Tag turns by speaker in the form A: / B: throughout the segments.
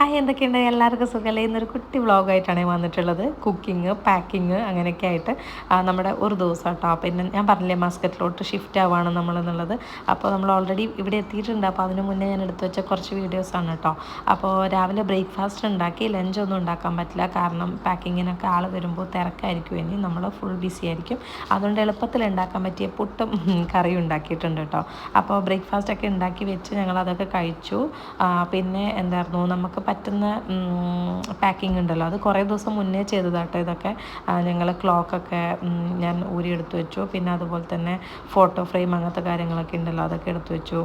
A: എന്തൊക്കെയുണ്ട് എല്ലാവർക്കും സുഖമല്ലേ? ഇന്നൊരു കുട്ടി വ്ളോഗായിട്ടാണ് വന്നിട്ടുള്ളത്. കുക്കിങ്, പാക്കിങ് അങ്ങനെയൊക്കെ ആയിട്ട് നമ്മുടെ ഒരു ദിവസം കേട്ടോ. പിന്നെ ഞാൻ പറഞ്ഞില്ലേ മസ്കറ്റിലോട്ട് ഷിഫ്റ്റ് ആവുകയാണ് നമ്മളെന്നുള്ളത്. അപ്പോൾ നമ്മൾ ഓൾറെഡി ഇവിടെ എത്തിയിട്ടുണ്ട്. അപ്പോൾ അതിന് മുന്നേ ഞാൻ എടുത്തു വെച്ച കുറച്ച് വീഡിയോസാണ് കേട്ടോ. അപ്പോൾ രാവിലെ ബ്രേക്ക്ഫാസ്റ്റ് ഉണ്ടാക്കി, ലഞ്ചൊന്നും ഉണ്ടാക്കാൻ പറ്റില്ല. കാരണം പാക്കിങ്ങിനൊക്കെ ആൾ വരുമ്പോൾ തിരക്കായിരിക്കും. ഇനി നമ്മൾ ഫുൾ ബിസി ആയിരിക്കും. അതുകൊണ്ട് എളുപ്പത്തിൽ ഉണ്ടാക്കാൻ പറ്റിയ പുട്ടും കറിയും ഉണ്ടാക്കിയിട്ടുണ്ട് കേട്ടോ. അപ്പോൾ ബ്രേക്ക്ഫാസ്റ്റൊക്കെ ഉണ്ടാക്കി വെച്ച് ഞങ്ങളതൊക്കെ കഴിച്ചു. പിന്നെ എന്തായിരുന്നു നമുക്ക് പറ്റുന്ന പാക്കിംഗ് ഉണ്ടല്ലോ, അത് കുറേ ദിവസം മുന്നേ ചെയ്തതാട്ടോ ഇതൊക്കെ. ഞങ്ങൾ ക്ലോക്കൊക്കെ ഞാൻ ഊരിയെടുത്ത് വെച്ചു. പിന്നെ അതുപോലെ തന്നെ ഫോട്ടോ ഫ്രെയിം അങ്ങനത്തെ കാര്യങ്ങളൊക്കെ ഉണ്ടല്ലോ, അതൊക്കെ എടുത്തു വെച്ചു.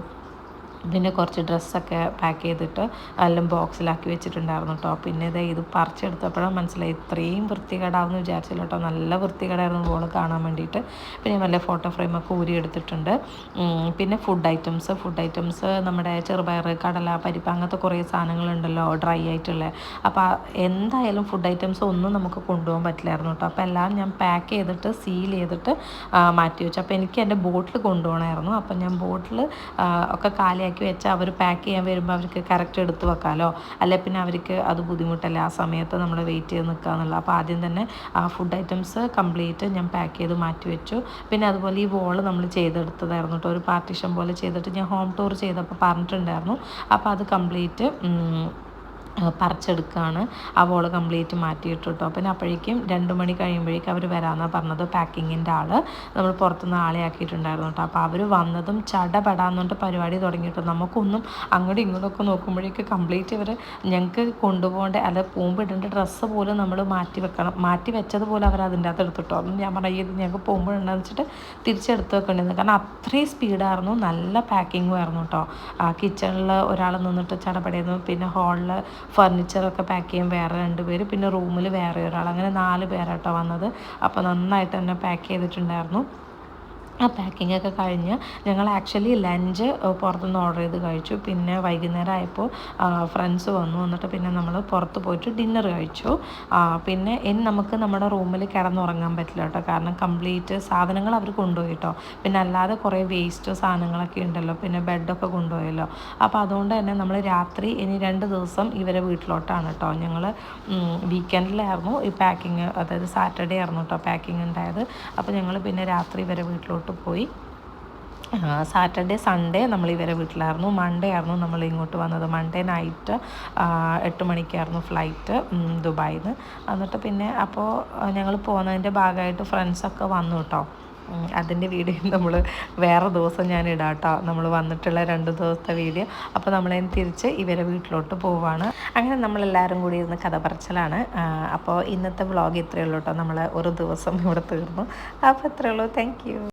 A: പിന്നെ കുറച്ച് ഡ്രസ്സൊക്കെ പാക്ക് ചെയ്തിട്ട് എല്ലാം ബോക്സിലാക്കി വെച്ചിട്ടുണ്ടായിരുന്നു കേട്ടോ. പിന്നെ ഇത് പറിച്ചെടുത്തപ്പോഴാണ് മനസ്സിലായി ഇത്രയും വൃത്തികേടാവുമെന്ന് വിചാരിച്ചില്ല കേട്ടോ. നല്ല വൃത്തികേടായിരുന്നു ബോൾ കാണാൻ വേണ്ടിയിട്ട്. പിന്നെ നല്ല ഫോട്ടോ ഫ്രെയിമൊക്കെ ഊരിയെടുത്തിട്ടുണ്ട്. പിന്നെ ഫുഡ് ഐറ്റംസ് നമ്മുടെ ചെറുപയർ, കടല, പരിപ്പ് അങ്ങനത്തെ കുറേ സാധനങ്ങളുണ്ടല്ലോ ഡ്രൈ ആയിട്ടുള്ള. അപ്പോൾ എന്തായാലും ഫുഡ് ഐറ്റംസ് ഒന്നും നമുക്ക് കൊണ്ടുപോകാൻ പറ്റില്ലായിരുന്നു കേട്ടോ. അപ്പോൾ എല്ലാം ഞാൻ പാക്ക് ചെയ്തിട്ട് സീൽ ചെയ്തിട്ട് മാറ്റി വെച്ചു. അപ്പോൾ എനിക്ക് എൻ്റെ ബോട്ടിൽ കൊണ്ടുപോകണമായിരുന്നു. അപ്പോൾ ഞാൻ ബോട്ടിൽ ഒക്കെ കാലിയാക്കി വെച്ചാൽ അവർ പാക്ക് ചെയ്യാൻ വരുമ്പോൾ അവർക്ക് കറക്റ്റ് എടുത്ത് വെക്കാമല്ലോ. അല്ലെ പിന്നെ അവർക്ക് അത് ബുദ്ധിമുട്ടല്ലേ ആ സമയത്ത് നമ്മൾ വെയിറ്റ് ചെയ്ത് നിൽക്കുക എന്നുള്ളത്. അപ്പോൾ ആദ്യം തന്നെ ഫുഡ് ഐറ്റംസ് കംപ്ലീറ്റ് ഞാൻ പാക്ക് ചെയ്ത് മാറ്റി വെച്ചു. പിന്നെ അതുപോലെ ഈ വോള് നമ്മൾ ചെയ്തെടുത്തതായിരുന്നു കേട്ടോ. ഒരു പാർട്ടീഷൻ പോലെ ചെയ്തിട്ട് ഞാൻ ഹോം ടൂർ ചെയ്തപ്പോൾ പറഞ്ഞിട്ടുണ്ടായിരുന്നു. അപ്പോൾ അത് കംപ്ലീറ്റ് പറിച്ചെടുക്കുകയാണ്. ആ വോള് കംപ്ലീറ്റ് മാറ്റിയിട്ടു കേട്ടോ. പിന്നെ അപ്പോഴേക്കും 2 മണി കഴിയുമ്പോഴേക്കും അവർ വരാമെന്നാണ് പറഞ്ഞത്. പാക്കിങ്ങിൻ്റെ ആൾ നമ്മൾ പുറത്തുനിന്ന് ആളെ ആക്കിയിട്ടുണ്ടായിരുന്നു കേട്ടോ. അപ്പോൾ അവർ വന്നതും ചടപെടാന്നുകൊണ്ട് പരിപാടി തുടങ്ങിയിട്ട് നമുക്കൊന്നും അങ്ങോട്ടും ഇങ്ങോട്ടൊക്കെ നോക്കുമ്പോഴേക്കും കംപ്ലീറ്റ് ഇവർ ഞങ്ങൾക്ക് കൊണ്ടുപോകേണ്ട അല്ല പോകുമ്പോൾ ഇടേണ്ട ഡ്രസ്സ് പോലും നമ്മൾ മാറ്റി വെച്ചതുപോലെ അവർ അതിൻ്റെ അകത്ത് എടുത്തിട്ടോ. അപ്പം ഞാൻ പറഞ്ഞു ഇത് ഞങ്ങൾക്ക് പോകുമ്പോഴുണ്ടെന്ന് വെച്ചിട്ട് തിരിച്ചെടുത്ത് വെക്കേണ്ടിയിരുന്നു. കാരണം അത്രയും സ്പീഡായിരുന്നു, നല്ല പാക്കിങ്ങും ആയിരുന്നു കേട്ടോ. കിച്ചണിൽ ഒരാൾ നിന്നിട്ട് ചടപടയുന്നു. പിന്നെ ഹാളിൽ ഫർണിച്ചറൊക്കെ പാക്ക് ചെയ്യാൻ വേറെ 2 പേര്, പിന്നെ റൂമിൽ വേറെ ഒരാൾ, അങ്ങനെ 4 പേരാട്ടോ വന്നത്. അപ്പോൾ നന്നായിട്ട് തന്നെ പാക്ക് ചെയ്തിട്ടുണ്ടായിരുന്നു. ആ പാക്കിങ്ങൊക്കെ കഴിഞ്ഞ് ഞങ്ങൾ ആക്ച്വലി ലഞ്ച് പുറത്തുനിന്ന് ഓർഡർ ചെയ്ത് കഴിച്ചു. പിന്നെ വൈകുന്നേരം ആയപ്പോൾ ഫ്രണ്ട്സ് വന്നിട്ട് പിന്നെ നമ്മൾ പുറത്ത് പോയിട്ട് ഡിന്നർ കഴിച്ചു. പിന്നെ ഇനി നമുക്ക് നമ്മുടെ റൂമിൽ കിടന്നുറങ്ങാൻ പറ്റില്ല കേട്ടോ. കാരണം കംപ്ലീറ്റ് സാധനങ്ങൾ അവർ കൊണ്ടുപോയി കേട്ടോ. പിന്നെ അല്ലാതെ കുറേ വേസ്റ്റ് സാധനങ്ങളൊക്കെ ഉണ്ടല്ലോ, പിന്നെ ബെഡൊക്കെ കൊണ്ടുപോയല്ലോ. അപ്പോൾ അതുകൊണ്ട് തന്നെ നമ്മൾ രാത്രി ഇനി 2 ദിവസം ഇവരെ വീട്ടിലോട്ടാണ് കേട്ടോ. ഞങ്ങൾ വീക്കെൻഡിലായിരുന്നു ഈ പാക്കിങ്, അതായത് സാറ്റർഡേ ആയിരുന്നു കേട്ടോ പാക്കിങ് ഉണ്ടായത്. അപ്പോൾ ഞങ്ങൾ പിന്നെ രാത്രി ഇവരെ വീട്ടിലോട്ട് പോയി. സാറ്റർഡേ സൺഡേ നമ്മൾ ഇവരെ വീട്ടിലായിരുന്നു. മൺഡേ ആയിരുന്നു നമ്മൾ ഇങ്ങോട്ട് വന്നത്. മൺഡേ നൈറ്റ് 8 മണിക്കായിരുന്നു ഫ്ലൈറ്റ് ദുബായിൽ നിന്ന്. എന്നിട്ട് പിന്നെ അപ്പോൾ ഞങ്ങൾ പോകുന്നതിൻ്റെ ഭാഗമായിട്ട് ഫ്രണ്ട്സൊക്കെ വന്നു കേട്ടോ. അതിൻ്റെ വീഡിയോ നമ്മൾ വേറെ ദിവസം ഞാൻ ഇടാം കേട്ടോ, നമ്മൾ വന്നിട്ടുള്ള 2 ദിവസത്തെ വീഡിയോ. അപ്പോൾ നമ്മളതിന് തിരിച്ച് ഇവരെ വീട്ടിലോട്ട് പോവുകയാണ്. അങ്ങനെ നമ്മളെല്ലാവരും കൂടി ഇരുന്ന് കഥ പറച്ചിലാണ്. അപ്പോൾ ഇന്നത്തെ വ്ളോഗ് ഇത്രയേ ഉള്ളൂ കേട്ടോ. നമ്മൾ ഒരു ദിവസം ഇവിടെ തീർന്നു. അപ്പോൾ ഇത്രയേ ഉള്ളൂ. Thank you.